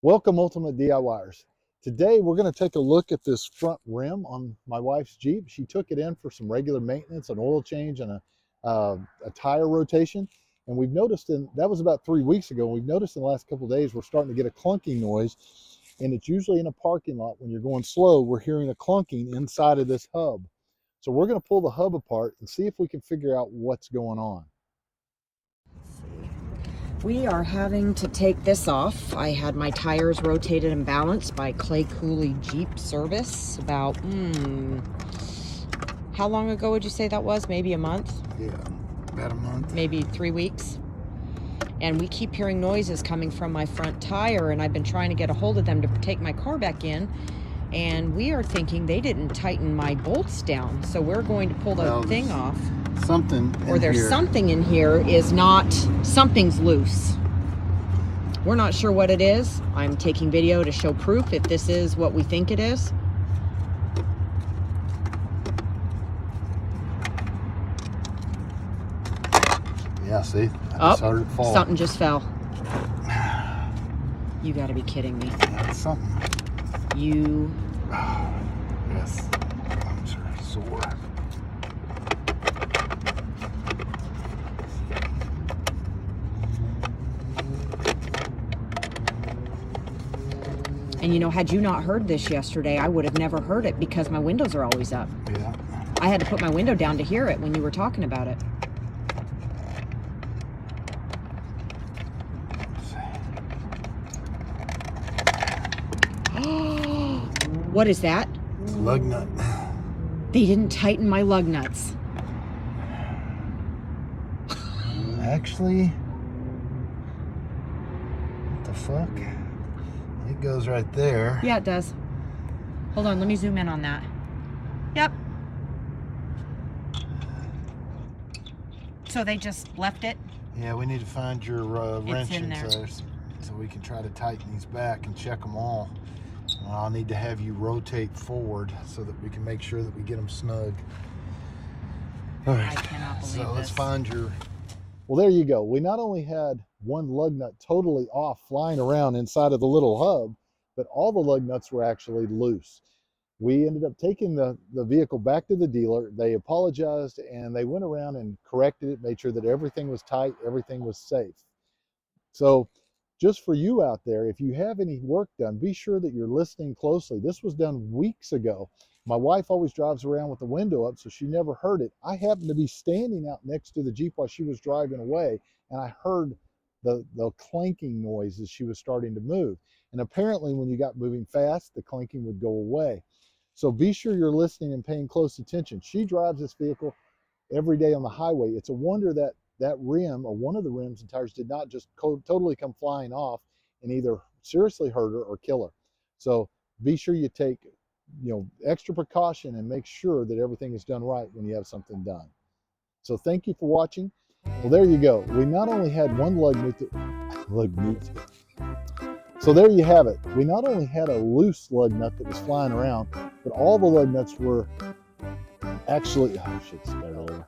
Welcome, Ultimate DIYers. Today we're going to take a look at this front rim on my wife's Jeep. She took it in for some regular maintenance, an oil change, and a tire rotation. And we've noticed, that was about 3 weeks ago, and we've noticed in the last couple of days we're starting to get a clunking noise. And it's usually in a parking lot when you're going slow, we're hearing a clunking inside of this hub. So we're going to pull the hub apart and see if we can figure out what's going on. We are having to take this off. I had my tires rotated and balanced by Clay Cooley Jeep Service about, how long ago would you say that was? Maybe a month? Yeah, about a month. Maybe 3 weeks. And we keep hearing noises coming from my front tire, and I've been trying to get a hold of them to take my car back in. And we are thinking they didn't tighten my bolts down. So we're going to pull the thing off. Something or there's something in here is not, something's loose. We're not sure what it is. I'm taking video to show proof if this is what we think it is. Yeah, see? I just heard it fall. Something just fell. You gotta be kidding me. Yeah, it's something. You... Yes. I'm sore. And you know, had you not heard this yesterday, I would have never heard it because my windows are always up. Yeah. I had to put my window down to hear it when you were talking about it. What is that? It's a lug nut. They didn't tighten my lug nuts. Actually, what the fuck? It goes right there. Yeah, it does. Hold on, let me zoom in on that. Yep. So they just left it? Yeah, we need to find your wrench in there. So we can try to tighten these back and check them all. I'll need to have you rotate forward so that we can make sure that we get them snug. All right. I cannot believe so let's this. find your... Well, there you go. We not only had one lug nut totally off flying around inside of the little hub, but all the lug nuts were actually loose. We ended up taking the vehicle back to the dealer. They apologized and they went around and corrected it, made sure that everything was tight, everything was safe. So just for you out there, if you have any work done, be sure that you're listening closely. This was done weeks ago. My wife always drives around with the window up, so she never heard it. I happened to be standing out next to the Jeep while she was driving away, and I heard the clanking noise as she was starting to move. And apparently when you got moving fast, the clanking would go away. So be sure you're listening and paying close attention. She drives this vehicle every day on the highway. It's a wonder that that rim, or one of the rims and tires, did not just totally come flying off and either seriously hurt her or kill her. So be sure you take extra precaution and make sure that everything is done right when you have something done. So thank you for watching. Well, there you go. We not only had one lug nut. So there you have it. We not only had a loose lug nut that was flying around, but all the lug nuts were actually, oh shit, spare over.